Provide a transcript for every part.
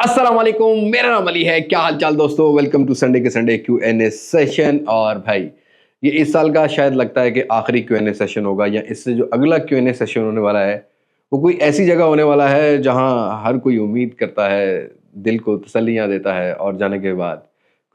अस्सलाम वालेकुम, मेरा नाम अली है। क्या हाल चाल दोस्तों, वेलकम टू संडे के संडे Q&A सेशन। और भाई ये इस साल का शायद लगता है कि आखिरी Q&A सेशन होगा, या इससे जो अगला Q&A सेशन होने वाला है वो कोई ऐसी जगह होने वाला है जहां हर कोई उम्मीद करता है, दिल को तसल्लियां देता है और जाने के बाद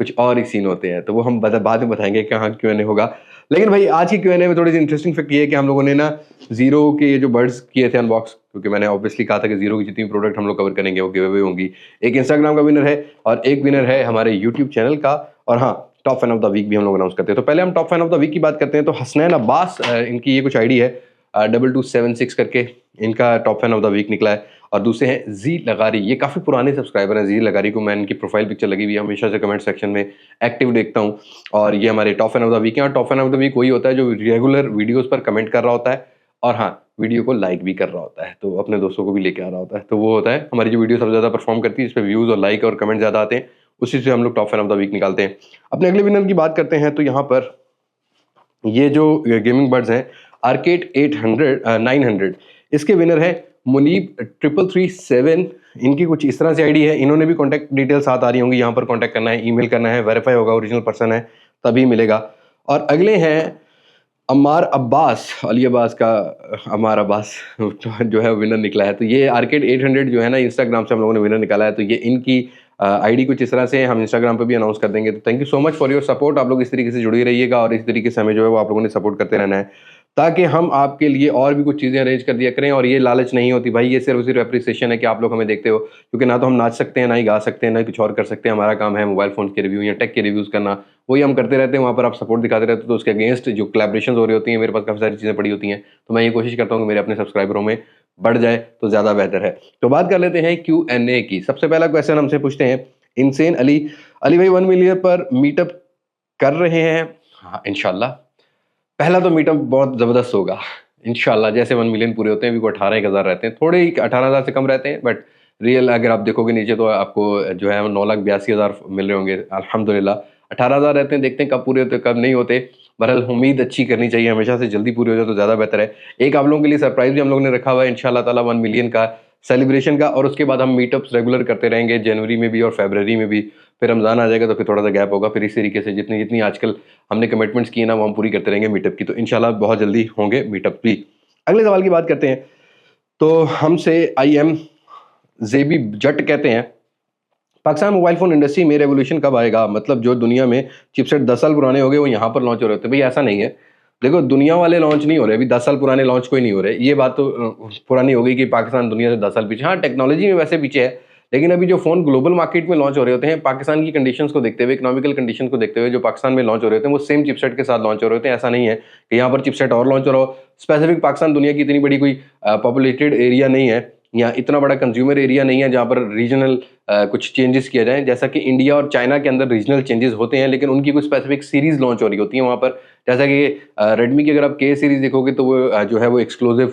कुछ और ही सीन होते हैं। तो वो हम बाद में बताएंगे कहाँ Q&A होगा। लेकिन भाई आज की Q&A में थोड़ी सी इंटरेस्टिंग फैक्ट ये है कि हम लोगों ने ना जीरो के ये जो बर्ड्स किए थे अनबॉक्स, क्योंकि मैंने ऑब्वियसली कहा था कि जीरो की जितनी प्रोडक्ट हम लोग कवर करेंगे वो गिव अवे होंगी। एक इंस्टाग्राम का विनर है और एक विनर है हमारे यूट्यूब चैनल का। और हाँ, top fan of the week भी हम लोग अनाउंस करते हैं। तो पहले हम top fan of the week की बात करते हैं। तो हसनैन अब्बास, इनकी ये कुछ आईडी है 2276 करके, इनका top fan of the week निकला है। और दूसरे हैं जी लगारी, ये काफ़ी पुराने सब्सक्राइबर हैं। जी लगारी को मैं इनकी प्रोफाइल पिक्चर लगी हुई है, हमेशा से कमेंट सेक्शन में एक्टिव देखता हूँ। और ये हमारे top fan of the week हैं। और top fan of the week वही होता है जो रेगुलर वीडियोज़ पर कमेंट कर रहा होता है और हाँ, वीडियो को लाइक भी कर रहा होता है, तो अपने दोस्तों को भी लेके आ रहा होता है। तो वो होता है हमारी जो वीडियो सबसे ज़्यादा परफॉर्म करती है, इस पर व्यूज़ और लाइक और कमेंट ज़्यादा आते हैं, उसी से हम लोग top fan of the week निकालते हैं। अपने अगले विनर की बात करते हैं। तो यहाँ पर ये जो गेमिंग बर्ड्स हैं आर्केड 900, इसके विनर है मुनीब 3337। इनकी कुछ इस तरह से आईडी है। इन्होंने भी कॉन्टैक्ट डिटेल्स साथ आ रही होंगी, यहाँ पर कॉन्टैक्ट करना है, ईमेल करना है, वेरीफाई होगा, ओरिजिनल पर्सन है तभी मिलेगा। और अगले हैं अम्मार अब्बास, अली अब्बास का अम्मार अब्बास जो है विनर निकला है। तो ये आर्केड 800 जो है ना, इंस्टाग्राम से हम लोगों ने विनर निकाला है। तो ये इनकी आईडी कुछ इस तरह से हम इंस्टाग्राम पे भी अनाउंस कर देंगे। तो thank you so much for your support. आप लोग इस तरीके से जुड़े रहिएगा और इस तरीके से हमें जो है वो आप लोगों ने सपोर्ट करते रहना है, ताकि हम आपके लिए और भी कुछ चीज़ें अरेंज कर दिया करें। और ये लालच नहीं होती भाई, ये सिर्फ एप्रिसिएशन है कि आप लोग हमें देखते हो, क्योंकि ना तो हम नाच सकते हैं, ना ही गा सकते हैं, ना ही कुछ और कर सकते हैं। हमारा काम है मोबाइल फ़ोन के रिव्यू या टेक के रिव्यूज़ करना, वही हम करते रहते हैं। वहाँ पर आप सपोर्ट दिखाते रहते हो, तो उसके अगेंस्ट जो कोलैबोरेशंस हो रही होती हैं, मेरे पास काफ़ी सारी चीज़ें पड़ी होती हैं। तो मैं ये कोशिश करता हूँ कि मेरे अपने सब्सक्राइबरों में बढ़ जाए तो ज़्यादा बेहतर है। तो बात कर लेते हैं Q&A की। सबसे पहला क्वेश्चन हमसे पूछते हैं इनसेन अली। अली भाई 1 मिलियन पर मीटअप कर रहे हैं? हाँ, इंशाल्लाह। पहला तो मीटअप बहुत ज़बरदस्त होगा इंशाल्लाह। जैसे 1 मिलियन पूरे होते हैं, अभी को 18-1 हज़ार रहते हैं, थोड़े ही 18,000 से कम रहते हैं, बट रियल अगर आप देखोगे नीचे तो आपको जो है 9,82,000 मिल रहे होंगे अल्हम्दुलिल्लाह। 18,000 रहते हैं, देखते हैं कब पूरे होते कब नहीं होते। बहरहाल उम्मीद अच्छी करनी चाहिए, हमेशा से जल्दी पूरे हो जाए तो ज़्यादा बेहतर है। एक आप लोगों के लिए सरप्राइज़ भी हम लोगों ने रखा हुआ है इंशाल्लाह ताला 1 मिलियन का सेलिब्रेशन का। और उसके बाद हम मीटअप्स रेगुलर करते रहेंगे, जनवरी में भी और फरवरी में भी। फिर रमज़ान आ जाएगा तो फिर थोड़ा सा गैप होगा। फिर इस तरीके से जितनी जितनी आजकल हमने कमिटमेंट्स की ना, वो हम पूरी करते रहेंगे मीटअप की। तो इंशाल्लाह बहुत जल्दी होंगे मीटअप भी। अगले सवाल की बात करते हैं। तो हमसे आई एम जेबी जट कहते हैं, पाकिस्तान मोबाइल फ़ोन इंडस्ट्री में रेवोल्यूशन कब आएगा? मतलब जो दुनिया में चिपसेट 10 साल पुराने हो गए, वो यहाँ पर लॉन्च हो रहे होते हैं। भई ऐसा नहीं है। देखो, दुनिया वाले लॉन्च नहीं हो रहे, अभी 10 साल पुराने लॉन्च कोई नहीं हो रहे। ये बात तो पुरानी हो गई कि पाकिस्तान दुनिया से 10 साल पीछे। हाँ, टेक्नोलॉजी में वैसे पीछे है, लेकिन अभी जो फ़ोन ग्लोबल मार्केट में लॉन्च हो रहे होते हैं, पाकिस्तान की कंडीशंस को देखते हुए, इकोनॉमिकल कंडीशन को देखते हुए, जो पाकिस्तान में लॉन्च हो रहे होते हैं, वो सेम चिपसेट के साथ लॉन्च हो रहे होते हैं। ऐसा नहीं है कि यहाँ पर चिपसेट और लॉन्च हो रहा हो। स्पेसिफिक पाकिस्तान दुनिया की इतनी बड़ी कोई पॉपुलेटेड एरिया नहीं है, या इतना बड़ा कंज्यूमर एरिया नहीं है जहाँ पर रीजनल कुछ चेंजेस किया जाए। जैसा कि इंडिया और चाइना के अंदर रीजनल चेंजेस होते हैं, लेकिन उनकी कुछ स्पेसिफिक सीरीज लॉन्च हो रही होती है वहाँ पर। जैसा कि रेडमी की अगर आप के सीरीज देखोगे तो वो जो है वो एक्सक्लूसिव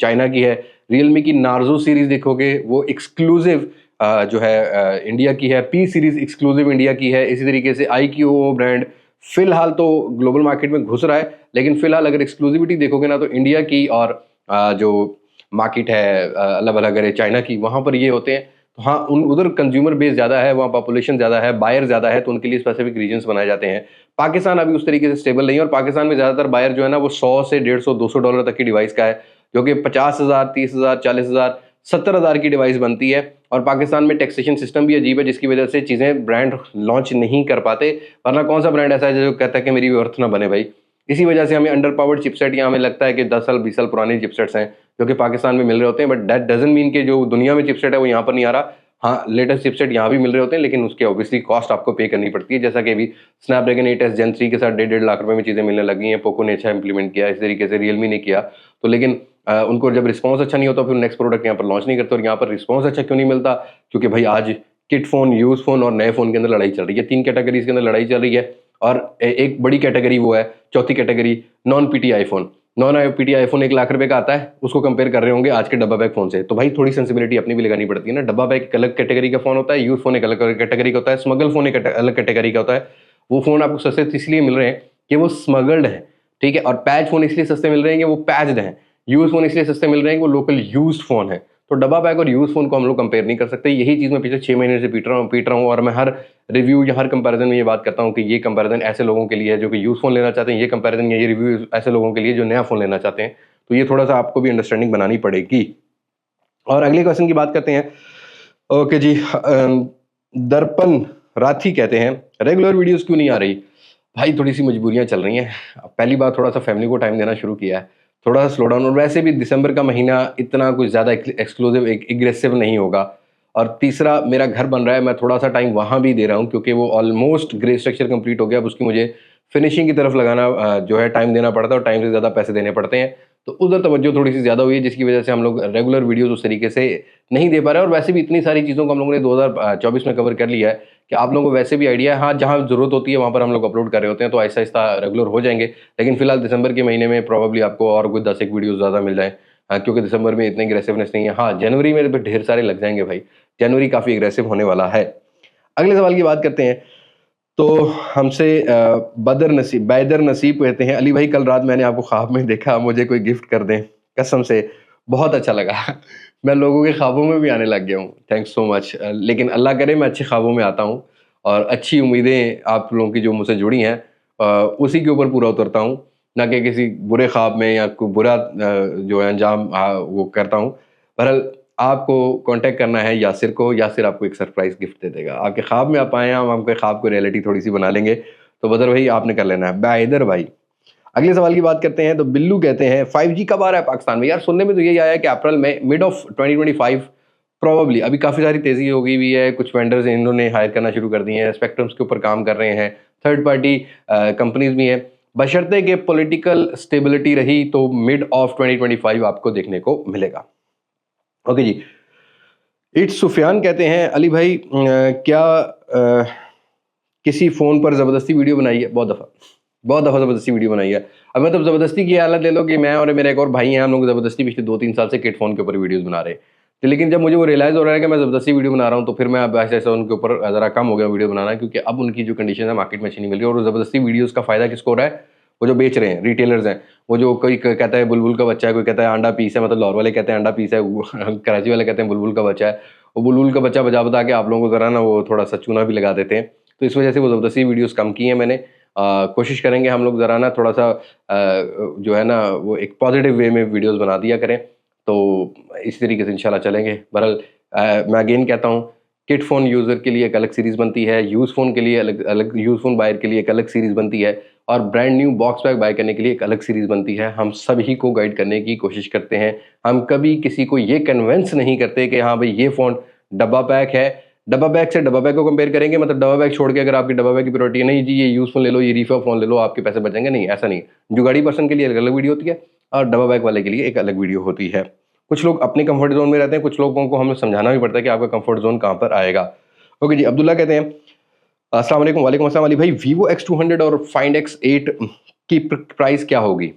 चाइना की है। रियलमी की नार्जो सीरीज देखोगे वो एक्सक्लूसिव जो है इंडिया की है। पी सीरीज एक्सक्लूसिव इंडिया की है। इसी तरीके से IQOO ब्रांड फिलहाल तो ग्लोबल मार्केट में घुस रहा है, लेकिन फिलहाल अगर एक्सक्लूसिविटी देखोगे ना, तो इंडिया की और जो मार्केट है अलग अलग अगर चाइना की, वहाँ पर ये होते हैं। तो हाँ, उधर कंज्यूमर बेस ज़्यादा है, वहाँ पॉपुलेशन ज़्यादा है, बायर ज़्यादा है, तो उनके लिए स्पेसिफिक रीजन्स बनाए जाते हैं। पाकिस्तान अभी उस तरीके से स्टेबल नहीं है, और पाकिस्तान में ज़्यादातर बायर जो है ना, वो 100 से 150 $200 तक की डिवाइस का है, जो कि 50,000 30,000 40,000 70,000 की डिवाइस बनती है। और पाकिस्तान में टैक्सेशन सिस्टम भी अजीब है, जिसकी वजह से चीज़ें ब्रांड लॉन्च नहीं कर पाते। वरना कौन सा ब्रांड ऐसा है जो कहता है कि मेरी वर्थ ना बने भाई। इसी वजह से हमें अंडर पावर्ड चिपसेट, या हमें लगता है कि 10 साल 20 साल पुराने चिपसेट्स हैं जो कि पाकिस्तान में मिल रहे होते हैं, बट दैट डजंट मीन कि जो दुनिया में चिपसेट है वो यहाँ पर नहीं आ रहा। हाँ, लेटेस्ट चिपसेट यहाँ भी मिल रहे होते हैं, लेकिन उसके ऑब्वियसली कॉस्ट आपको पे करनी पड़ती है। जैसा कि अभी स्नैपड्रैगन 8S Gen 3 के साथ 1.5 लाख रुपए में चीज़ें मिलने लगी हैं। पोको ने अच्छा इंप्लीमेंट किया, इस तरीके से रियलमी ने किया। तो लेकिन उनको जब रिस्पॉन्स अच्छा नहीं होता, फिर नेक्स्ट प्रोडक्ट यहाँ पर लॉन्च नहीं करते। और यहाँ पर रिस्पॉन्स अच्छा क्यों नहीं मिलता? क्योंकि भाई आज किट फोन, यूज फोन और नए फोन के अंदर लड़ाई चल रही है। 3 कैटेगरीज के अंदर लड़ाई चल रही है, और एक बड़ी कैटेगरी वो है, चौथी category non PT iPhone. Non PT iPhone 1 lakh रुपए का आता है, उसको कंपेयर कर रहे होंगे आज के डब्बा बैग फोन से। तो भाई थोड़ी सेंसिबिलिटी अपनी भी लगानी पड़ती है ना। डब्बा बैग एक अलग कैटेगरी का फोन होता है, यूज फोन एक अलग कैटेगरी का होता है, स्मगल फोन एक अलग कैटेगरी का होता है। वो फोन आपको सस्ते इसलिए मिल रहे हैं कि वो स्मगल्ड है, ठीक है। और पैच फोन इसलिए सस्ते मिल रहे हैं कि वो पैच्ड हैं। यूज फोन इसलिए सस्ते मिल रहे हैं कि वो लोकल यूज्ड फोन है। तो डब्बा पैक और यूज़ फ़ोन को हम लोग कंपेयर नहीं कर सकते। यही चीज़ मैं पिछले 6 महीने से पीट रहा हूँ और मैं हर रिव्यू या हर कंपैरिजन में ये बात करता हूँ कि ये कंपैरिजन ऐसे लोगों के लिए है जो कि यूज़ फ़ोन लेना चाहते हैं, ये कंपैरिजन या ये रिव्यू ऐसे लोगों के लिए जो नया फ़ोन लेना चाहते हैं। तो ये थोड़ा-सा आपको भी अंडरस्टैंडिंग बनानी पड़ेगी। और अगले क्वेश्चन की बात करते हैं। ओके जी, दर्पण राठी कहते हैं, रेगुलर वीडियोज़ क्यों नहीं आ रही? भाई थोड़ी-सी मजबूरियाँ चल रही हैं। पहली बात, थोड़ा-सा फैमिली को टाइम देना शुरू किया है, थोड़ा-सा स्लो डाउन, और वैसे भी दिसंबर का महीना इतना कुछ ज़्यादा एक्सक्लूसिव एग्रेसिव नहीं होगा। और तीसरा, मेरा घर बन रहा है, मैं थोड़ा-सा टाइम वहाँ भी दे रहा हूँ क्योंकि वो ऑलमोस्ट ग्रे स्ट्रक्चर कंप्लीट हो गया। अब उसकी मुझे फिनिशिंग की तरफ लगाना जो है टाइम देना पड़ता है और टाइम से ज़्यादा पैसे देने पड़ते हैं। तो उधर तवज्जो थोड़ी-सी ज़्यादा हुई है, जिसकी वजह से हम लोग रेगुलर वीडियोज़ उस तरीके से नहीं दे पा रहे हैं। और वैसे भी इतनी सारी चीज़ों को हम लोगों ने 2024 में कवर कर लिया है कि आप लोगों को वैसे भी आइडिया है। हाँ, जहाँ ज़रूरत होती है वहाँ पर हम लोग अपलोड कर रहे होते हैं, तो आहिस्ता-आहिस्ता रेगुलर हो जाएँगे। लेकिन फिलहाल दिसंबर के महीने में प्रोबेबली आपको और कोई 10 एक वीडियोज़ ज़्यादा मिल जाएँ, क्योंकि दिसंबर में इतनी एग्रेसिवनेस नहीं है। हाँ, जनवरी में तो ढेर सारे लग जाएँगे भाई, जनवरी काफ़ी एग्रेसिव होने वाला है। अगले सवाल की बात करते हैं। तो हमसे बैदर नसीब कहते हैं, अली भाई कल रात मैंने आपको ख्वाब में देखा, मुझे कोई गिफ्ट कर दें, कसम से बहुत अच्छा लगा। मैं लोगों के ख्वाबों में भी आने लग गया हूँ, थैंक्स सो मच। लेकिन अल्लाह करे मैं अच्छे ख्वाबों में आता हूँ और अच्छी उम्मीदें आप लोगों की जो मुझसे जुड़ी हैं उसी के ऊपर पूरा उतरता हूँ, ना कि किसी बुरे ख्वाब में या कोई बुरा जो है अंजाम वो करता हूँ। बहरहाल आपको कांटेक्ट करना है यासिर को, यासिर आपको एक सरप्राइज़ गिफ्ट दे देगा। आपके ख्वाब में आप आए हैं, हम आपके ख्वाब को रियलिटी थोड़ी-सी बना लेंगे, तो बदर भाई आपने कर लेना है। बैदर भाई, अगले सवाल की बात करते हैं। तो बिल्लू कहते हैं 5G कब आ रहा है पाकिस्तान में? यार सुनने में तो यही आया है कि अप्रैल में, मिड ऑफ 2025 प्रोबेबली। अभी काफ़ी सारी तेज़ी हो गई हुई है, कुछ वेंडर्स इन्होंने हायर करना शुरू कर दिए हैं, स्पेक्ट्रम्स के ऊपर काम कर रहे हैं, थर्ड पार्टी कंपनीज़ भी हैं। बशर्ते कि पॉलिटिकल स्टेबिलिटी रही तो मिड ऑफ 2025 आपको देखने को मिलेगा। Okay ji. इट्स सुफियान कहते हैं, अली भाई क्या किसी फ़ोन पर ज़बरदस्ती वीडियो बनाई है? बहुत दफ़ा ज़बरदस्ती वीडियो बनाई है। अब मतलब ज़बरदस्ती की हालत ले लो कि मैं और मेरा एक और भाई हैं, हम लोग ज़बरदस्ती पिछले 2-3 साल से किड फ़ोन के ऊपर वीडियोज़ बना रहे हैं। तो लेकिन जब मुझे वो रियलाइज़ हो रहा है कि मैं ज़बरदस्ती वीडियो बना रहा हूँ, तो फिर मैं अब ऐसे-ऐसे उनके ऊपर ज़रा कम हो गया वीडियो बनाना, क्योंकि अब उनकी जो कंडीशन है मार्केट में अच्छी नहीं मिल रही, और वो ज़बरदस्ती वीडियोज़ का फ़ायदा किसको हो रहा है? वो जो बेच रहे हैं, रिटेलर्स हैं। वो जो कोई कहता है बुलबुल का बच्चा है, कोई कहता है अंडा पीस है, मतलब लाहौर वाले कहते हैं अंडा पीस है, कराची वाले कहते हैं बुलबुल का बच्चा है। वो बुलबुल का बच्चा बजा-बजा के आप लोगों को ज़रा ना वो थोड़ा-सा चूना भी लगा देते हैं। तो इस वजह से वो ज़बरदस्ती वीडियोज़ कम की हैं मैंने। कोशिश करेंगे हम लोग ज़रा ना थोड़ा-सा जो है ना वो एक पॉजिटिव वे में वीडियोज़ बना दिया करें, तो इसी तरीके से इंशाल्लाह चलेंगे। बहरहाल मैं अगेन कहता हूँ, किड फ़ोन यूज़र के लिए एक अलग सीरीज़ बनती है, यूज़ फ़ोन के लिए अलग यूज़ फ़ोन बायर के लिए एक अलग सीरीज़ बनती है, और brand new box bag buy करने के लिए एक अलग सीरीज़ बनती है। हम सभी को गाइड करने की कोशिश करते हैं। हम कभी किसी को ये कन्विंस नहीं करते कि हाँ भाई ये फ़ोन डब्बा पैक है, डब्बा बैग से डब्बा बैग को कंपेयर करेंगे, मतलब डब्बा बैग छोड़ के अगर आपकी डब्बा बैग की प्रायोरिटी है, नहीं जी ये यूज़ फ़ोन ले लो, ये रीफा फ़ोन ले लो, आपके पैसे बचेंगे, नहीं, ऐसा नहीं। जुगाड़ी पर्सन के लिए एक अलग वीडियो होती है और डब्बा बैग वाले के लिए एक अलग वीडियो होती है। कुछ लोग अपने कंफर्ट ज़ोन में रहते हैं, कुछ लोगों को हमें समझाना भी पड़ता है कि आपका कंफर्ट ज़ोन कहाँ पर आएगा। ओके जी, अब्दुल्ला कहते हैं अस्सलाम वालेकुम। वालेकुम अस्सलाम अली भाई, वीवो X200 और फाइंड X8 की प्राइस क्या होगी?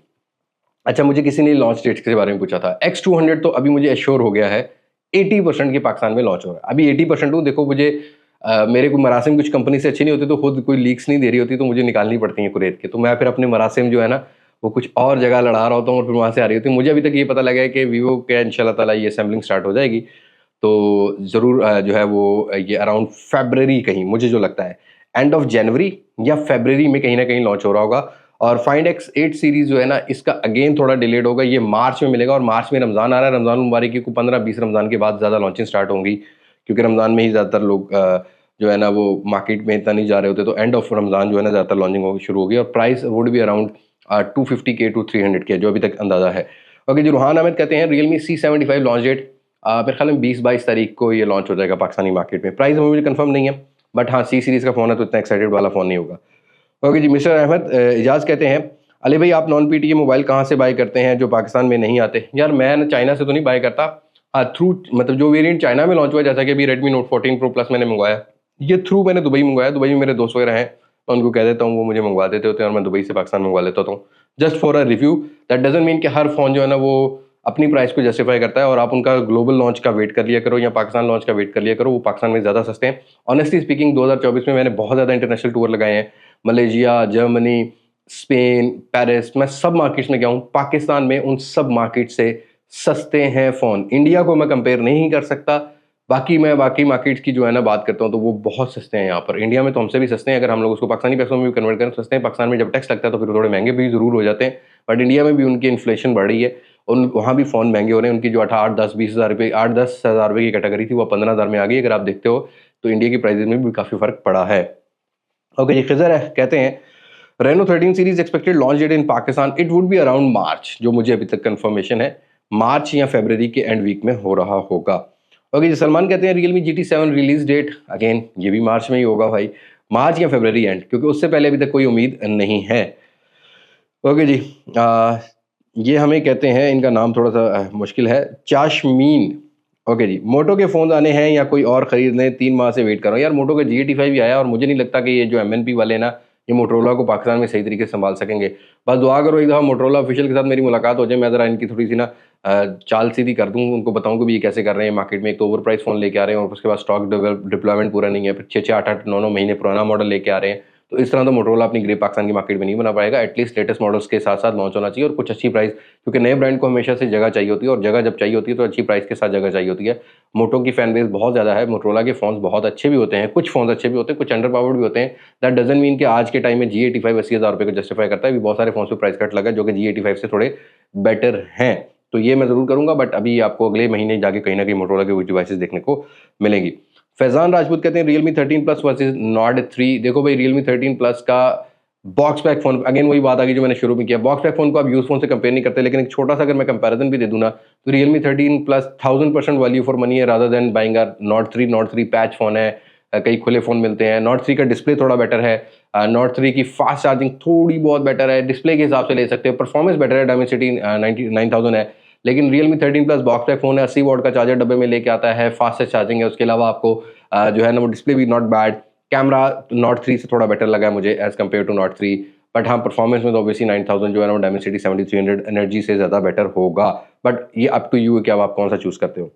अच्छा, मुझे किसी ने लॉन्च डेट के बारे में पूछा था। X200 तो अभी मुझे एश्योर हो गया है 80% के पाकिस्तान में लॉन्च हो रहा है। अभी 80% हूँ, देखो मुझे मेरे को मरासिम कुछ कंपनी से अच्छे नहीं होते, तो खुद कोई लीक्स नहीं दे रही होती, तो मुझे निकालनी पड़ती है कुरैत के, तो मैं फिर अपने मरासिम जो है ना वो कुछ और जगह लड़ा रहा होता हूँ और फिर वहाँ से आ रही होती है। मुझे अभी तक ये पता लगा है कि वीवो के इंशाल्लाह ताला ये असेंबलिंग स्टार्ट हो जाएगी, तो ज़रूर जो है वो ये अराउंड फ़रवरी, कहीं मुझे जो लगता है एंड ऑफ जनवरी या फ़रवरी में कहीं ना कहीं लॉन्च हो रहा होगा। और फाइंड X8 सीरीज़ जो है ना, इसका अगेन थोड़ा डिलेड होगा, ये मार्च में मिलेगा, और मार्च में रमज़ान आ रहा है। रमज़ान मुबारक को 15-20 रमज़ान के बाद ज़्यादा लॉन्चिंग स्टार्ट होंगी, क्योंकि रमज़ान में ही ज़्यादातर लोग जो है ना वो मार्केट में इतना नहीं जा रहे होते, तो एंड ऑफ रमज़ान जो है ना ज़्यादातर लॉन्चिंग होगी शुरू होगी, और प्राइस वुड भी अराउंड 250K to 300K जो अभी तक अंदाज़ा है। ओके जी, रुहान अहमद कहते हैं Realme C75 लॉन्च डेट मेरे ख्याल में 20-22 तारीख को ये लॉन्च हो जाएगा पाकिस्तानी मार्केट में। प्राइस मुझे कंफर्म नहीं है, बट हाँ सी सीरीज़ का फ़ोन है तो इतना एक्साइटेड वाला फ़ोन नहीं होगा। ओके जी, मिस्टर अहमद एजाज कहते हैं अली भाई आप नॉन पीटीए मोबाइल कहाँ से बाय करते हैं जो पाकिस्तान में नहीं आते? यार मैं चाइना से तो नहीं बाय करता, हाँ थ्रू, मतलब जो वेरिएंट चाइना में लॉन्च हुआ है, जैसा कि अभी रेडमी नोट 14 प्रो प्लस मैंने मंगवाया, ये थ्रू मैंने दुबई मंगवाया। दुबई में मेरे दोस्त वगैरह हैं, मैं उनको कह देता हूँ, वो मुझे मंगवा देते होते हैं और मैं दुबई से पाकिस्तान मंगवा लेता हूँ, just for a review. That doesn't mean कि हर फ़ोन जो है ना वो अपनी प्राइस को जस्टिफाई करता है, और आप उनका ग्लोबल लॉन्च का वेट कर लिया करो या पाकिस्तान लॉन्च का वेट कर लिया करो, वो पाकिस्तान में ज़्यादा सस्ते हैं। ऑनेस्टली स्पीकिंग 2024 में मैंने बहुत ज़्यादा इंटरनेशनल टूर लगाए हैं, मलेशिया, जर्मनी, स्पेन, पेरिस, मैं सब मार्केट्स में गया हूँ। पाकिस्तान में उन सब मार्केट से सस्ते हैं फ़ोन। इंडिया को मैं कंपेयर नहीं कर सकता, बाकी मार्केट्स की जो है ना बात करता हूँ तो वो बहुत सस्ते हैं यहाँ पर। इंडिया में तो हमसे भी सस्ते हैं, अगर हम लोग उसको पाकिस्तानी पैसों में भी कन्वर्ट करें तो सस्ते हैं। पाकिस्तान में जब टैक्स लगता है तो फिर थोड़े महंगे भी ज़रूर हो जाते हैं, बट इंडिया में भी उनकी इन्फ्लेशन बढ़ रही है, वहाँ भी फ़ोन महंगे हो रहे हैं। उनकी जो 8-10-20 हज़ार रुपये 8-10 हज़ार रुपये की कैटेगरी थी वो 15,000 में आ गई। अगर आप देखते हो तो इंडिया की प्राइजेज में भी काफ़ी फ़र्क पड़ा है। ओके जी, खिज़र है कहते हैं Reno 13 series expected launch date in Pakistan it would be around March, जो मुझे अभी तक कंफर्मेशन है मार्च या फरवरी के एंड वीक में हो रहा होगा। ओके जी, सलमान कहते हैं Realme GT7 release date again ये भी मार्च में ही होगा भाई, मार्च या फरवरी एंड, क्योंकि उससे पहले अभी तक कोई उम्मीद नहीं है। ओके जी, ये हमें कहते हैं, इनका नाम थोड़ा सा मुश्किल है, चाशमीन। ओके जी, मोटो के फ़ोन आने हैं या कोई और ख़रीद लें, 3 माह से वेट कर रहा हूँ। यार मोटो का G85 भी आया और मुझे नहीं लगता कि ये जो MNP वाले ना ये मोटरोला को पाकिस्तान में सही तरीके से संभाल सकेंगे। बस दुआ करो एक दफ़ा मोटरोला ऑफिशियल के साथ मेरी मुलाकात हो जाए, मैं ज़रा इनकी थोड़ी सी ना चाल सीधी कर दूँ, उनको बताऊँ कि भी ये कैसे कर रहे हैं मार्केट में। एक तो ओवर प्राइस फ़ोन लेके आ रहे हैं और उसके बाद स्टॉक डिप्लॉयमेंट पूरा नहीं है, फिर 6-6 8-8 9-9 महीने पुराना मॉडल लेके आ रहे हैं। तो इस तरह तो मोटरोला अपनी ग्रिप पाकिस्तान की मार्केट में नहीं बना पाएगा। एटलीस्ट लेटेस्ट मॉडल्स के साथ साथ लॉन्च होना चाहिए और कुछ अच्छी प्राइस, क्योंकि नए ब्रांड को हमेशा से जगह चाहिए होती है और जगह जब चाहिए होती है तो अच्छी प्राइस के साथ जगह चाहिए होती है। मोटो की फैन बेस बहुत ज़्यादा है, मोटरोला के फ़ोन्स बहुत अच्छे भी होते हैं, कुछ फ़ोन्स अच्छे भी होते हैं, कुछ अंडर पावर्ड भी होते हैं। दैट डजंट मीन कि आज के टाइम में G85 80,000 रुपये को जस्टिफाई करता है। अभी बहुत सारे फ़ोन्स पे प्राइस कट लगा है जो कि G85 से थोड़े बेटर हैं, तो ये मैं ज़रूर करूँगा, बट अभी आपको अगले महीने जाके कहीं ना कहीं मोटरोला के कुछ डिवाइसेस देखने को मिलेंगी। फैज़ान राजपूत कहते हैं रियलमी 13 प्लस वर्सेज नॉट 3। देखो भाई, रियलमी 13 प्लस का बॉक्स पैक फोन, अगेन वही बात आ गई जो मैंने शुरू में किया, बॉक्स पैक फोन को आप यूज फोन से कंपेयर नहीं करते, लेकिन एक छोटा सा अगर मैं कंपैरिजन भी दे दूं ना, तो Realme 13 plus 1000% value for money है रादर देन बाइंग नॉट 3 पैच फोन है। कई खुले फोन मिलते हैं। नॉट 3 का डिस्प्ले थोड़ा बेटर है, नॉट 3 की फास्ट चार्जिंग थोड़ी बहुत बेटर है, डिस्प्ले के हिसाब से ले सकते हो, परफॉर्मेंस बेटर है, डायमेंसिटी 99,000 है। लेकिन Realme 13 plus box pack phone है, 80 वॉट का चार्जर डब्बे में लेके आता है, फास्टेस्ट चार्जिंग है, उसके अलावा आपको जो है ना वो डिस्प्ले भी नॉट बैड। कैमरा नॉट 3 से थोड़ा बेटर लगा है मुझे as compared to Note 3, but हाँ परफॉर्मेंस में तो ऑब्वियसली 9000 जो है ना वो डायमेंसिटी 7300 एनर्जी से ज़्यादा बेटर होगा, बट ये अप टू यू है कि अब आप कौन सा चूज़ करते हो।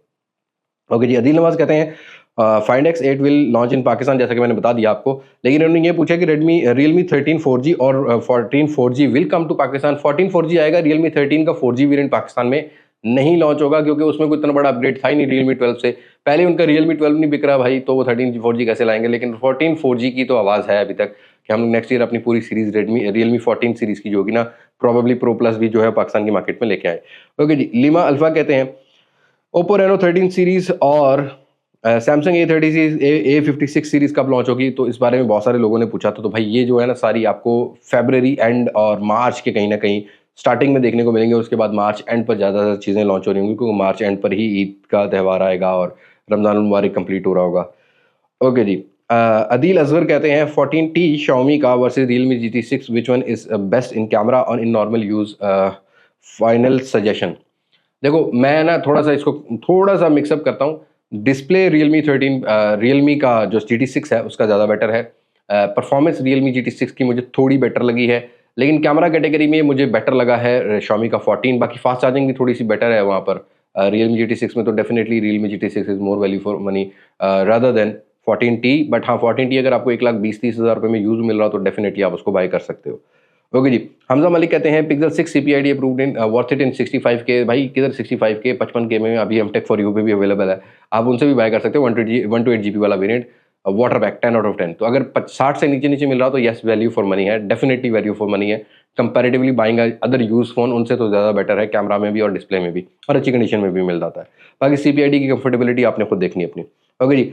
ओके जी, अदील नवाज कहते हैं find X8 will launch in Pakistan, जैसा कि मैंने बता दिया आपको, लेकिन उन्होंने ये पूछा कि रियलमी 13 4G और 14 4G will come to Pakistan. 14 4G आएगा, रियलमी 13 का 4G वेरिएंट पाकिस्तान में नहीं लॉन्च होगा, क्योंकि उसमें कोई इतना बड़ा अपग्रेड था ही नहीं रियलमी 12 से। पहले उनका रियलमी 12 नहीं बिक रहा भाई, तो वो 13 4G कैसे लाएंगे। लेकिन 14 4G की तो आवाज़ है अभी तक कि हम नेक्स्ट ईयर अपनी पूरी सीरीज रियलमी 14 सीरीज की जो होगी ना, प्रॉबेबली प्रो प्लस भी जो है पाकिस्तान की मार्केट में लेके आए। ओके जी, लीमा अल्फा कहते हैं ओप्पो रेनो 13 सीरीज और Samsung A30 series A56 series कब लॉन्च होगी, तो इस बारे में बहुत सारे लोगों ने पूछा था। तो भाई ये जो है ना सारी आपको फरवरी एंड और मार्च के कहीं ना कहीं स्टार्टिंग में देखने को मिलेंगे। उसके बाद मार्च एंड पर ज़्यादा चीज़ें लॉन्च हो रही होंगी, क्योंकि मार्च एंड पर ही ईद का त्यौहार आएगा और रमज़ान मुबारक कंप्लीट हो रहा होगा। ओके जी, अदील अजहर कहते हैं 14T Xiaomi का versus Realme GT6 which one is best in camera और in normal use, final suggestion. देखो मैं ना थोड़ा सा इसको थोड़ा सा मिक्सअप करता हूँ। डिस्प्ले रियलमी का जो GT6 है उसका ज़्यादा बेटर है। परफॉर्मेंस रियलमी GT6 की मुझे थोड़ी बेटर लगी है, लेकिन कैमरा कैटेगरी में मुझे बेटर लगा है Xiaomi का 14। बाकी फास्ट चार्जिंग भी थोड़ी सी बेटर है वहाँ पर रियलमी GT6 में, तो definitely Realme GT6 is more value for money rather than 14T। But हाँ 14T अगर आपको 1,20,30 हज़ार रुपये में यूज़ मिल रहा हो तो डेफिनेटली आप उसको बाय कर सकते हो। ओके जी, हमजा मलिक कहते हैं pixel 6 CPID approved in worth it in 65K। भाई किधर 65K, 55K में अभी हम टेक फॉर यू पे भी अवेलेबल है, आप उनसे भी बाय कर सकते हो। 128 GB वाला variant, water back 10 out of 10। तो अगर 60 से नीचे नीचे मिल रहा हो तो यस वैल्यू फॉर मनी है, डेफिनेटली वैल्यू फॉर मनी है। Comparatively buying other use phone उनसे तो ज़्यादा बेटर है, कैमरा में भी और डिस्प्ले में भी, और अच्छी कंडीशन में भी मिल जाता है। बाकी CPID की कंफर्टेबिलिटी आपने खुद देखनी है अपनी। ओके जी,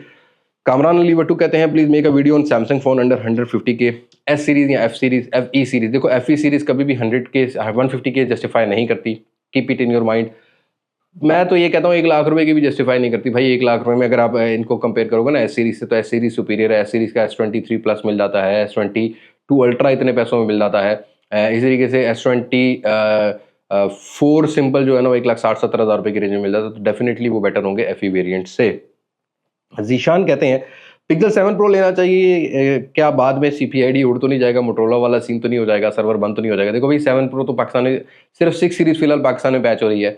कामरान अली वट्टू कहते हैं please make a video on Samsung phone under 150K S series या FE सीरीज। देखो FE सीरीज कभी भी 100K 150K जस्टिफाई नहीं करती, keep it in your mind. मैं तो ये कहता हूँ 1,00,000 रुपए की भी जस्टिफाई नहीं करती भाई। 1,00,000 रुपए में अगर आप इनको कंपेयर करोगे ना एस सीरीज से, तो एस सीरीज सुपीरियर है। एस सीरीज का S23 प्लस मिल जाता है, S22 अल्ट्रा इतने पैसों में मिल जाता है। इसी तरीके से S24 सिंपल जो है ना वो 1,60,70,000 रुपए की रेंज में मिल जाता है, तो डेफिनेटली वो बेटर होंगे FE वेरिएंट से। जीशान कहते हैं पिक्सल 7 प्रो लेना चाहिए क्या, बाद में CPID उड़ तो नहीं जाएगा, मोटरोला वाला सीन तो नहीं हो जाएगा, सर्वर बंद तो नहीं हो जाएगा। देखो भाई 7 प्रो तो पाकिस्तान में सिर्फ 6 सीरीज फिलहाल पाकिस्तान में पैच हो रही है,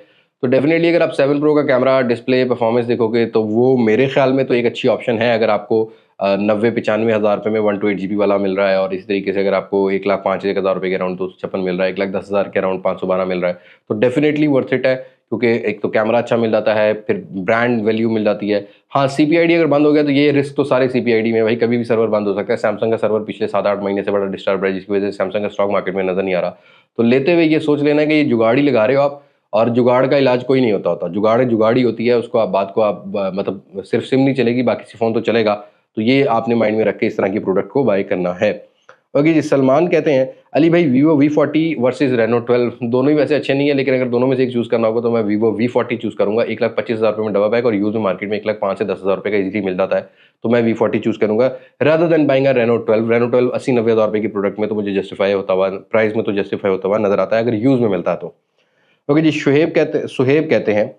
तो डेफिनेटली अगर आप 7 प्रो का कैमरा डिस्प्ले परफॉर्मेंस देखोगे तो वो मेरे ख्याल में तो एक अच्छी ऑप्शन है। अगर आपको 90-95 हज़ार रुपये में 128 GB वाला मिल रहा है, और इसी तरीके से अगर आपको 1,05,000 रुपये के अराउंड 256 मिल रहा है, 1,10,000 के अराउंड 512 मिल रहा है, तो डेफिनेटली वर्थ इट है। क्योंकि एक तो कैमरा अच्छा मिल जाता है, फिर ब्रांड वैल्यू मिल जाती है। हाँ, CPID अगर बंद हो गया तो ये रिस्क तो सारे CPID में, भाई कभी भी सर्वर बंद हो सकता है। सैमसंग का सर्वर पिछले 7-8 महीने से बड़ा डिस्टर्ब है, जिसकी वजह से सैमसंग का स्टॉक मार्केट में नजर नहीं आ रहा। तो लेते हुए ये सोच लेना कि ये जुगाड़ी लगा रहे हो आप, और जुगाड़ का इलाज कोई नहीं होता जुगाड़ जुगाड़ी होती है। उसको आप बात को आप मतलब सिर्फ सिम नहीं चलेगी, बाकी फ़ोन तो चलेगा। तो ये आपने माइंड में रख के इस तरह की प्रोडक्ट को बाय करना है। ओके जी, सलमान कहते हैं अली भाई Vivo V40 वर्सेस Reno 12 दोनों ही वैसे अच्छे नहीं है, लेकिन अगर दोनों में से एक चूज़ करना होगा तो मैं Vivo V40 चूज़ करूंगा। 1,25,000 रुपये में डबल पैक और यूज में मार्केट में 1,05,000 से 10,000 रुपये का इजीली मिल जाता है, तो मैं V40 चूज़ करूंगा rather than buying Reno 12। Reno 12 80-90 हज़ार रुपये की प्रोडक्ट में तो मुझे जस्टिफाई होता हुआ, प्राइस में तो जस्टिफाई होता हुआ नजर आता है अगर यूज में मिलता है तो। ओके जी, सुहेब कहते हैं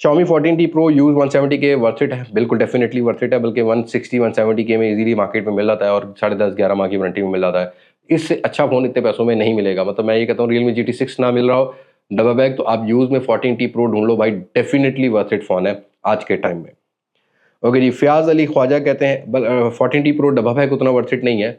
Xiaomi 14T Pro use 170K worth it है? बिल्कुल डेफिनेटली वर्थ इट है, बल्कि 160-170K में इजीली मार्केट में मिल जाता है और 10.5-11 माह की वारंटी में मिल जाता है। इससे अच्छा फोन इतने पैसों में नहीं मिलेगा। मतलब मैं ये कहता हूँ Realme GT6 ना मिल रहा हो डबल बैग, तो आप यूज में 14T Pro ढूंढ लो भाई, डेफिनेटली वर्थ इट फोन है आज के टाइम में। ओके जी, फयाज अली ख्वाजा कहते हैं 14T Pro डबल बैग उतना वर्थ इट नहीं है,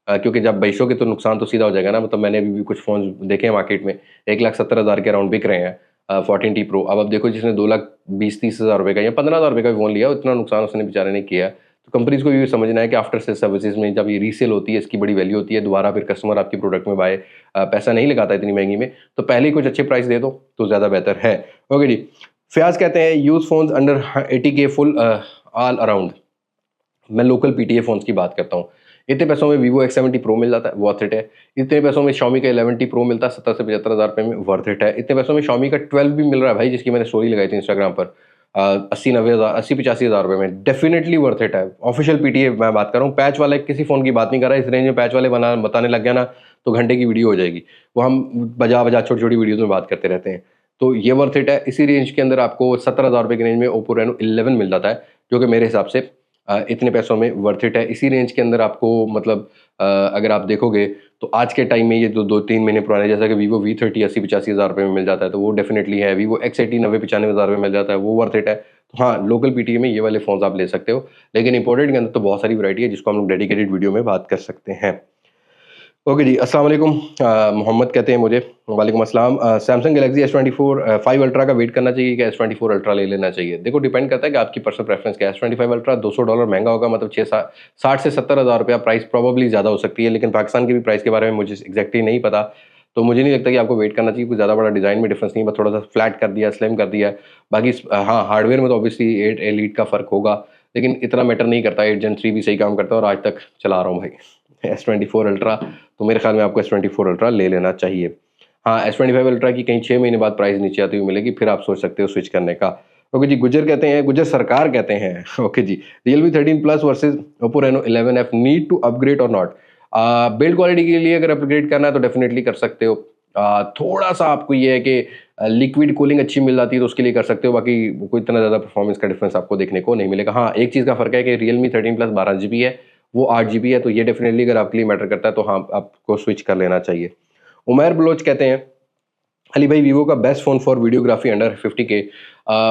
क्योंकि जब बेचोगे तो नुकसान तो सीधा हो जाएगा ना। मतलब मैंने अभी भी कुछ फोन देखे हैं मार्केट में 1,70,000 के अराउंड बिक रहे हैं 14T Pro। अब देखो जिसने 2,20,30,000 रुपये का या 15,000 रुपये का भी फोन लिया, उतना नुकसान उसने बेचारे ने किया। तो कंपनीज को ये समझना है कि आफ्टर सेल सर्विसेज में जब ये रीसेल होती है इसकी बड़ी वैल्यू होती है। दोबारा फिर कस्टमर आपकी प्रोडक्ट में पैसा नहीं लगाता इतनी महंगी में, तो पहले ही कुछ अच्छे प्राइस दे दो तो ज़्यादा बेहतर है। ओके जी, फयाज कहते हैं use phone under 80K full all around. मैं लोकल PTA फोन्स की बात करता हूँ। इतने पैसों में Vivo X70 Pro मिल जाता है, वर्थ इट है। इतने पैसों में Xiaomi का 11T Pro मिलता है 70 से 75 हज़ार रुपये में, वर्थ इट है। इतने पैसों में Xiaomi का 12 भी मिल रहा है भाई, जिसकी मैंने स्टोरी लगाई थी इंस्टाग्राम पर 80-90 हज़ार 80-85 हज़ार रुपये में, डेफिनेटली वर्थ इट है। ऑफिशियल PTA मैं बात कर रहा हूँ, पैच वाले किसी फ़ोन की बात नहीं कर रहा। इस रेंज में पैच वाले बताने लग गया ना तो घंटे की वीडियो हो जाएगी। वो हम बजा छोटी छोटी वीडियोज़ में बात करते रहते हैं। तो ये वर्थ इट है। इसी रेंज के अंदर आपको 70,000 रुपये की रेंज में Oppo Reno 11 मिल जाता है, जो कि मेरे हिसाब से इतने पैसों में वर्थ इट है। इसी रेंज के अंदर आपको मतलब अगर आप देखोगे तो आज के टाइम में ये 2-3 महीने पुराने, जैसा कि Vivo V30 80-85 हज़ार रुपये में मिल जाता है, तो वो डेफिनेटली है। Vivo X80 90-95 हज़ार रुपये में मिल जाता है, वो वर्थ इट है। तो हाँ, लोकल PTA में ये वाले फ़ोन्स आप ले सकते हो, लेकिन इंपोर्टेड के अंदर तो बहुत सारी वैरायटी है जिसको हम लोग डेडिकेटेड वीडियो में बात कर सकते हैं। ओके जी, अस्सलाम वालेकुम। मोहम्मद कहते हैं मुझे वालेकुम अस्सलाम, सैमसंग गैलेक्सी S24 5 अल्ट्रा का वेट करना चाहिए क्या S24 अल्ट्रा ले लेना चाहिए? देखो डिपेंड करता है कि आपकी पर्सनल प्रेफरेंस क्या है। S25 अल्ट्रा $200 महंगा होगा, मतलब 60 से 70 हज़ार रुपया प्राइस प्रॉब्ली ज़्यादा हो सकती है, लेकिन पाकिस्तान की भी प्राइस के बारे में मुझे एग्जैक्टली नहीं पता। तो मुझे नहीं लगता कि आपको वेट करना चाहिए। कुछ ज़्यादा बड़ा डिज़ाइन में डिफरेंस नहीं, बस थोड़ा सा फ्लैट कर दिया, स्लिम कर दिया। बाकी हाँ, हार्डवेयर में तो ऑब्वियसली 8 एलीट का फ़र्क होगा, लेकिन इतना मैटर नहीं करता। 8 Gen 3 भी सही काम करता है और आज तक चला रहा हूँ भाई S24 अल्ट्रा, तो मेरे ख्याल में आपको S24 अल्ट्रा ले लेना चाहिए। हाँ, S25 अल्ट्रा की कहीं 6 महीने बाद प्राइस नीचे आती हुई मिलेगी, फिर आप सोच सकते हो स्विच करने का। ओके जी, गुजर सरकार कहते हैं ओके जी, Realme 13 Plus versus Oppo Reno 11F need to upgrade और नॉट? बिल्ड क्वालिटी के लिए अगर अपग्रेड करना है तो डेफिनेटली कर सकते हो। थोड़ा सा आपको ये है कि लिक्विड कूलिंग अच्छी मिल जाती है तो उसके लिए कर सकते हो, बाकी कोई इतना ज़्यादा परफॉर्मेंस का डिफरेंस आपको देखने को नहीं मिलेगा। हाँ, एक चीज़ का फ़र्क है कि Realme 13 Plus 12 GB है, वो 8 GB है, तो ये डेफिनेटली अगर आपके लिए मैटर करता है तो हाँ, आपको स्विच कर लेना चाहिए। उमैर बलोच कहते हैं अली भाई वीवो का best phone for videography under 50K।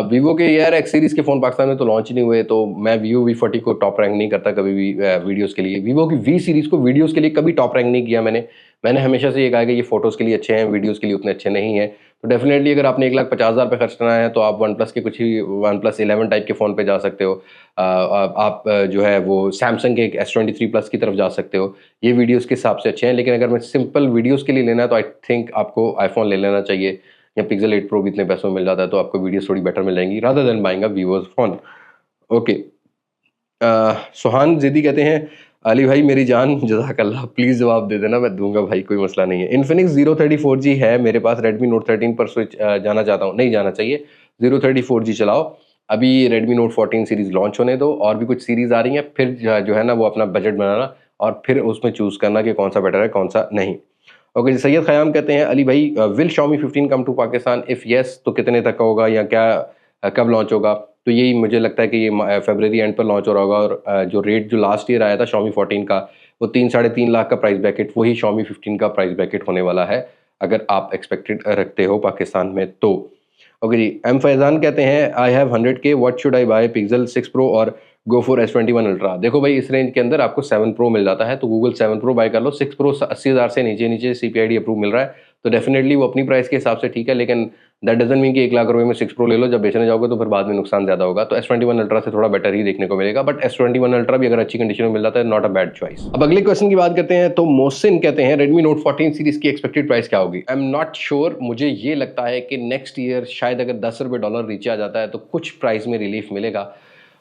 Vivo के यार एक्स सीरीज़ के फ़ोन पाकिस्तान में तो लॉन्च ही नहीं हुए, तो मैं Vivo V40 को टॉप रैंक नहीं करता कभी भी वीडियोज़ के लिए। Vivo की V सीरीज़ को वीडियोज़ के लिए कभी टॉप रैंक नहीं किया मैंने हमेशा से ये कहा कि ये फ़ोटोज़ के लिए अच्छे हैं, वीडियोज़ के लिए उतने अच्छे नहीं हैं। तो डेफिनेटली अगर आपने 1,50,000 पे खर्च करना है तो आप वन प्लस के कुछ ही OnePlus 11 टाइप के फ़ोन पे जा सकते हो। आप जो है वो सैमसंग के एक S23 प्लस की तरफ जा सकते हो। ये वीडियोज़ के हिसाब से अच्छे हैं, लेकिन अगर मैं सिंपल वीडियोज़ के लिए लेना है तो आई थिंक आपको आईफोन ले लेना चाहिए, या Pixel 8 Pro भी इतने पैसों में मिल जाता है, तो आपको वीडियोज़ थोड़ी बेटर मिल जाएंगी rather than buying a Vivo's phone. Okay, Suhan ज़िद्दी कहते हैं अली भाई मेरी जान जज़ाकल्लाह, प्लीज़ जवाब दे देना, मैं दूंगा भाई, कोई मसला नहीं है। इन्फिनिक्स 030 4G है मेरे पास, Redmi Note 13 पर स्विच जाना चाहता हूँ, नहीं जाना चाहिए। 030 4G चलाओ, अभी Redmi Note 14 सीरीज़ लॉन्च होने दो, और भी कुछ सीरीज़ आ रही हैं, फिर जो है ना वो अपना बजट बनाना और फिर उसमें चूज़ करना कि कौन सा बेटर है कौन सा नहीं। ओके जी, सैयद ख़याम कहते हैं अली भाई will Xiaomi 15 come to Pakistan, if yes तो कितने तक का होगा या क्या कब लॉन्च होगा? तो यही मुझे लगता है कि ये फरवरी एंड पर लॉन्च हो रहा होगा, और जो रेट जो लास्ट ईयर आया था Xiaomi 14 का, वो 3-3.5 लाख का प्राइस ब्रैकेट, वही Xiaomi 15 का प्राइस ब्रैकेट होने वाला है अगर आप एक्सपेक्टेड रखते हो पाकिस्तान में तो। ओके जी, एम फैज़ान कहते हैं I have 100K, what should I buy, Pixel 6 Pro और गो फॉर S21 अल्ट्रा? देखो भाई, इस रेंज के अंदर आपको 7 Pro मिल जाता है, तो गूगल 7 Pro बाय कर लो। 6 Pro 80,000 से नीचे CPID अप्रूव मिल रहा है, तो डेफिनेटली वो अपनी प्राइस के हिसाब से ठीक है, लेकिन दैट डजंट मीन कि 1 लाख रुपए में 6 प्रो ले लो, जब बेचने जाओगे तो फिर बाद में नुकसान ज़्यादा होगा। तो S21 अल्ट्रा से थोड़ा बेटर ही देखने को मिलेगा, बट S21 अल्ट्रा भी अगर अच्छी कंडीशन में मिल जाता है, नॉट अ बैड चॉइस। अब अगले क्वेश्चन की बात करते हैं, तो मोहसिन कहते हैं Redmi Note 14 सीरीज की एक्सपेक्टेड प्राइस क्या होगी? आई एम नॉट श्योर, मुझे ये लगता है कि नेक्स्ट ईयर शायद अगर 10 रुपये डॉलर नीचे आ जाता है तो कुछ प्राइस में रिलीफ मिलेगा,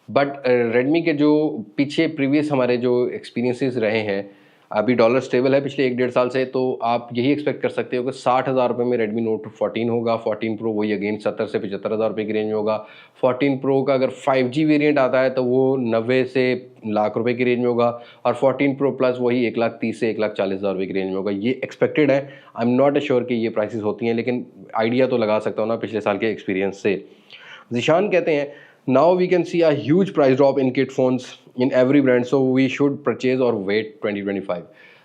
बट रेडमी के जो पीछे प्रीवियस हमारे जो एक्सपीरियंसेस रहे हैं, अभी डॉलर स्टेबल है पिछले 1-1.5 साल से, तो आप यही एक्सपेक्ट कर सकते हो कि 60,000 रुपये में Redmi Note 14 होगा। 14 Pro वही अगेन 70 से 75,000 रुपये की रेंज में होगा। 14 Pro का अगर 5G वेरिएंट आता है तो वो 90 से लाख रुपए की रेंज में होगा, और 14 Pro Plus वही 1,30,000 से 1,40,000 रुपये की रेंज में होगा। ये एक्सपेक्टेड है, आई एम नॉट श्योर कि ये प्राइसेस होती हैं, लेकिन आइडिया तो लगा सकता हूँ ना पिछले साल के एक्सपीरियंस से। जिशान कहते हैं now we can see a huge price drop in kit phones in every brand, so we should purchase or wait 2025।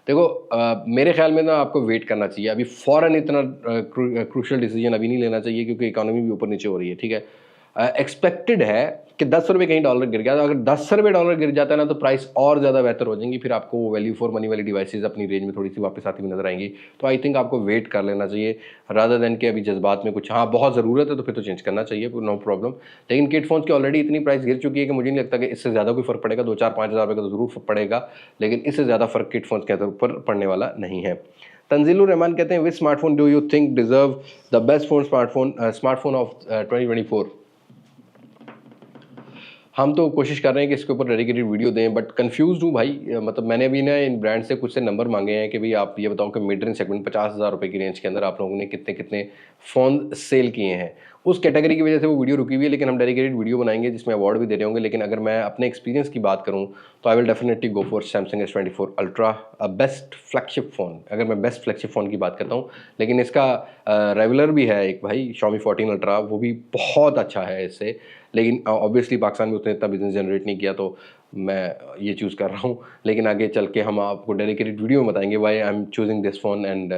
देखो मेरे ख्याल में ना आपको वेट करना चाहिए, अभी फ़ौरन इतना क्रूशल डिसीजन अभी नहीं लेना चाहिए, क्योंकि इकोनॉमी भी ऊपर नीचे हो रही है, ठीक है। एक्सपेक्टेड है कि 10 रुपये कहीं डॉलर गिर गया, तो अगर 10 रुपये डॉलर गिर जाता है ना तो प्राइस और ज़्यादा बेहतर हो जाएंगी, फिर आपको वैल्यू फॉर मनी वाली डिवाइसेस अपनी रेंज में थोड़ी सी वापस आती हुई नजर आएंगी। तो आई थिंक आपको वेट कर लेना चाहिए रादर देन कि अभी जज्बात में कुछ, हाँ बहुत ज़रूरत है तो फिर तो चेंज करना चाहिए, नो प्रॉब्लम। लेकिन किट फोन्स की ऑलरेडी इतनी प्राइस गिर चुकी है कि मुझे नहीं लगता कि इससे ज़्यादा कोई फ़र्क पड़ेगा। 2-4-5 हज़ार रुपये का तो ज़रूर पड़ेगा, लेकिन इससे ज़्यादा फ़र्क किट फोन्स के ऊपर पड़ने वाला नहीं है। तंजीलुर रहमान कहते हैं which smartphone do you think deserve the best phone smartphone of 2024? हम तो कोशिश कर रहे हैं कि इसके ऊपर डेडिकेटेड वीडियो दें, बट कंफ्यूज हूँ भाई। मतलब मैंने अभी ना इन ब्रांड से कुछ से नंबर मांगे हैं कि भाई आप ये बताओ कि मिड रेंज सेगमेंट 50,000 रुपये की रेंज के अंदर आप लोगों ने कितने कितने फ़ोन सेल किए हैं। उस कैटेगरी की वजह से वो वीडियो रुकी हुई है, लेकिन हम डेडिकेटेड वीडियो बनाएंगे जिसमें अवार्ड भी दे रहे होंगे। लेकिन अगर मैं अपने एक्सपीरियंस की बात करूँ तो I will definitely go for Samsung S24 ultra, a best flagship phone, अगर मैं बेस्ट फ्लैगशिप फ़ोन की बात करता हूँ। लेकिन इसका रेगुलर भी है एक भाई, Xiaomi 14 अल्ट्रा, वो भी बहुत अच्छा है इससे, लेकिन ऑब्वियसली पाकिस्तान में उसने इतना बिजनेस जनरेट नहीं किया, तो मैं ये चूज़ कर रहा हूँ। लेकिन आगे चल के हम आपको डेडिकेटेड वीडियो में बताएंगे why I am choosing this phone and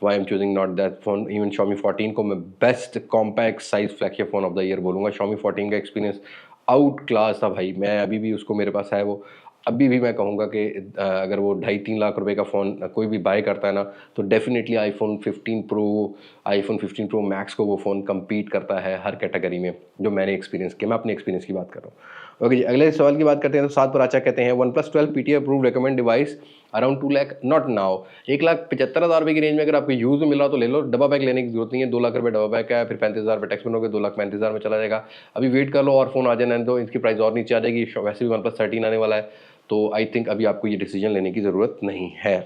why am choosing not that phone. Even Xiaomi 14 को मैं best compact size flagship phone of the year बोलूँगा। Xiaomi 14 का एक्सपीरियंस आउट क्लास था भाई, मैं अभी भी उसको, मेरे पास है वो, अभी भी मैं कहूँगा कि अगर वो 2.5-3 लाख रुपए का फ़ोन कोई भी बाय करता है ना, तो डेफिनेटली आईफोन 15 प्रो मैक्स को वो फ़ोन कम्पीट करता है हर कैटेगरी में, जो मैंने एक्सपीरियंस किया। मैं अपने एक्सपीरियंस की बात कर रहा हूँ। ओके जी, अगले सवाल की बात करते हैं। तो सात पराचा कहते हैं OnePlus 12 PTA approve recommend device around 2 lakh, not now. 1,75,000 रुपये की रेंज में अगर आपको यूज़ में मिल रहा तो ले लो, डब्बा पैक लेने की जरूरत नहीं है। 2 लाख रुपये डब्बा पैक है, फिर 35,000 रुपये टैक्स बनोगे, 2,35,000 में चला जाएगा। अभी वेट कर लो और फ़ोन आ जाने दो, इसकी प्राइस और नीचे आ जाएगी। वैसे भी OnePlus 13 आने वाला है, तो आई थिंक अभी आपको ये डिसीजन लेने की ज़रूरत नहीं है।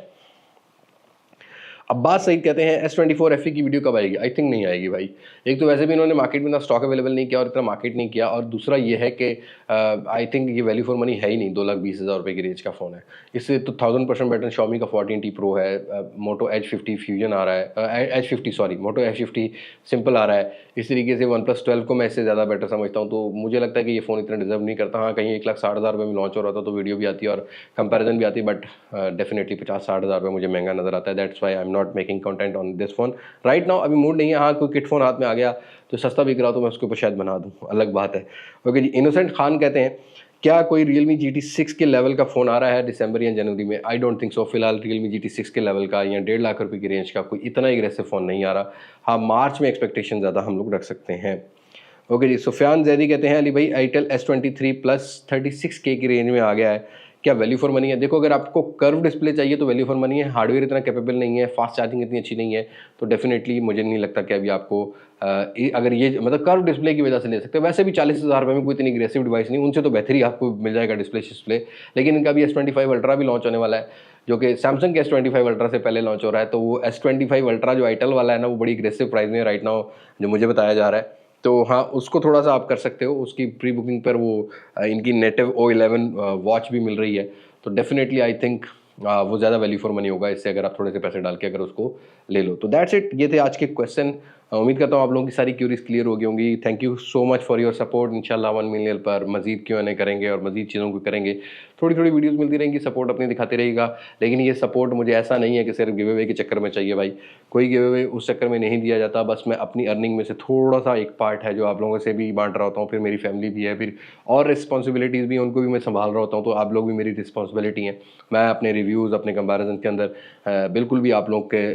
अब्बास सईद कहते हैं S24 FE की वीडियो कब आएगी? आई थिंक नहीं आएगी भाई। एक तो वैसे भी इन्होंने मार्केट में इतना स्टॉक अवेलेबल नहीं किया और इतना मार्केट नहीं किया, और दूसरा ये है कि आई थिंक ये वैल्यू फॉर मनी है ही नहीं। 2,20,000 रुपये की रेंज का फ़ोन है, इससे तो 1000% बेटर Xiaomi का 14T Pro है, मोटो H50 फ्यूजन आ रहा है, मोटो H50 सिंपल आ रहा है। इस तरीके से OnePlus 12 को मैं इससे ज़्यादा बेटर समझता हूँ, तो मुझे लगता है कि ये फ़ोन इतना डिजर्व नहीं करता। हाँ, कहीं 1,60,000 रुपये में लॉन्च हो रहा था तो वीडियो भी आती है और कंपैरिजन भी आती है, बट डेफिनेटली 50-60,000 रुपये मुझे महंगा नज़र आता है। That's why I am not making content on this phone right now. अभी मूड नहीं है। हाँ, कोई किट फोन हाथ में आ गया तो सस्ता बिक रहा तो मैं उसके ऊपर शायद बना दूँ, अलग बात है। ओके जी, इनोसेंट खान कहते हैं क्या कोई Realme GT6 के लेवल का फ़ोन आ रहा है दिसंबर या जनवरी में? I don't think so. फिलहाल Realme GT6 के लेवल का या 1.5 लाख रुपये की रेंज का कोई इतना एग्रेसिव फ़ोन नहीं आ रहा। हाँ, मार्च में एक्सपेक्टेशन ज़्यादा हम लोग रख सकते हैं। ओके जी, सुफियान जैदी कहते हैं अली भाई आईटेल S23 Plus 36K की रेंज में आ गया है, क्या वैल्यू फॉर मनी है? देखो, अगर आपको कर्व डिस्प्ले चाहिए तो वैल्यू फॉर मनी है। हार्डवेयर इतना कैपेबल नहीं है, फास्ट चार्जिंग इतनी अच्छी नहीं है, तो डेफिनेटली मुझे नहीं लगता कि अभी आपको अगर ये मतलब कर्व डिस्प्ले की वजह से ले सकते हैं। वैसे भी 40,000 रुपये में कोई इतनी एग्रेसिव डिवाइस नहीं, उनसे तो बेहतर ही आपको मिल जाएगा डिस्प्ले। लेकिन इनका भी S25 अल्ट्रा भी लॉन्च होने वाला है, जो कि सैमसंग के S25 अल्ट्रा से पहले लॉन्च हो रहा है। तो वो S25 अल्ट्रा जो आईटेल वाला है ना, वो बड़ी एग्रेसिव प्राइस में राइट नाउ जो मुझे बताया जा रहा है। तो हाँ, उसको थोड़ा सा आप कर सकते हो। उसकी प्री बुकिंग पर वो इनकी नेटिव O11 वॉच भी मिल रही है, तो डेफिनेटली आई थिंक वो ज़्यादा वैल्यू फॉर मनी होगा इससे, अगर आप थोड़े से पैसे डाल के अगर उसको ले लो तो। दैट्स इट, ये थे आज के क्वेश्चन। उम्मीद करता हूँ आप लोगों की सारी क्यूरीज क्लियर हो गई होंगी। Thank you so much for your support. इंशाल्लाह 1 मिलियन पर मजीद Q&A करेंगे और मजीद चीज़ों को करेंगे। थोड़ी थोड़ी वीडियोस मिलती रहेंगी, सपोर्ट अपनी दिखाते रहेगा। लेकिन ये सपोर्ट मुझे ऐसा नहीं है कि सिर्फ गिव अवे के चक्कर में चाहिए भाई। कोई गिव अवे उस चक्कर में नहीं दिया जाता, बस मैं अपनी अर्निंग में से थोड़ा सा एक पार्ट है जो आप लोगों से भी बांट रहा होता हूँ। फिर मेरी फैमिली भी है, फिर और रिस्पॉन्सिबिलिटीज़ भी, उनको भी मैं संभाल रहा होता हूँ, तो आप लोग भी मेरी रिस्पॉन्सिबिलिटी हैं। मैं अपने रिव्यूज़, अपने कंपैरिजन के अंदर बिल्कुल भी आप लोग के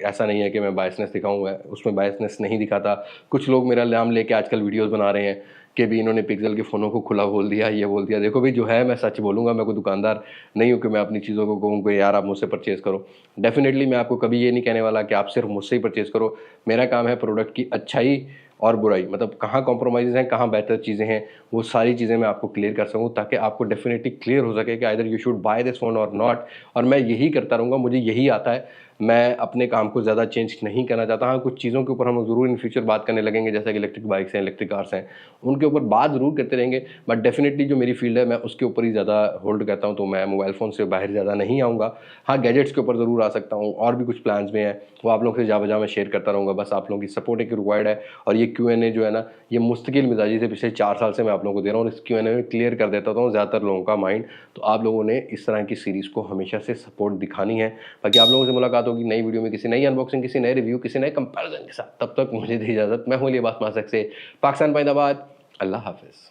ऐसा नहीं है कि मैं बायसनेस दिखाऊँ, उसमें बायस बायसनेस नहीं दिखाता। कुछ लोग मेरा नाम लेके आजकल वीडियोस बना रहे हैं कि भी इन्होंने पिक्सल के फ़ोनों को खुला बोल दिया, ये बोल दिया। देखो भाई, जो है मैं सच बोलूँगा, मैं कोई दुकानदार नहीं हूँ कि मैं अपनी चीज़ों को कहूँ कि यार आप मुझसे परचेज़ करो। डेफिनेटली मैं आपको कभी ये नहीं कहने वाला कि आप सिर्फ मुझसे ही परचेज़ करो। मेरा काम है प्रोडक्ट की अच्छाई और बुराई, मतलब कहाँ कॉम्प्रोमाइज़ हैं, कहाँ बेहतर चीज़ें हैं, वो सारी चीज़ें मैं आपको क्लियर कर सकूँ, ताकि आपको डेफिनेटली क्लियर हो सके कि either you should by this phone और नॉट। और मैं यही करता रहूँगा, मुझे यही आता है। मैं अपने काम को ज़्यादा चेंज नहीं करना चाहता। हाँ, कुछ चीज़ों के ऊपर हम ज़रूर इन फ्यूचर बात करने लगेंगे, जैसे कि इलेक्ट्रिक बाइक्स हैं, इलेक्ट्रिक कार्स हैं, उनके ऊपर बात ज़रूर करते रहेंगे। बट डेफिनेटली जो मेरी फील्ड है, मैं उसके ऊपर ही ज़्यादा होल्ड करता हूँ, तो मैं मोबाइल फ़ोन से बाहर ज़्यादा नहीं आऊँगा। हाँ, गैजेट्स के ऊपर ज़रूर आ सकता हूँ, और भी कुछ प्लान्स में हैं, वो आप लोगों से जा बजा मैं शेयर करता रहूँगा। बस आप लोगों की सपोर्ट एक रिक्वायर्ड है। और ये Q&A जो है ना, ये मुस्तकिल मिजाजी से पिछले 4 साल से मैं आप लोगों को दे रहा हूँ, और इस Q&A में क्लियर कर देता हूँ ज़्यादातर लोगों का माइंड। तो आप लोगों ने इस तरह की सीरीज़ को हमेशा से सपोर्ट दिखानी है। बाकी आप लोगों से मुलाकात होगी नई वीडियो में, किसी नई अनबॉक्सिंग, किसी नए रिव्यू, किसी नए कंपैरिजन के साथ। तब तक मुझे दी इजाज़त। मैं हूँ इलियास मासक से, पाकिस्तान, फैज़ाबाद। अल्लाह हाफ़िज़।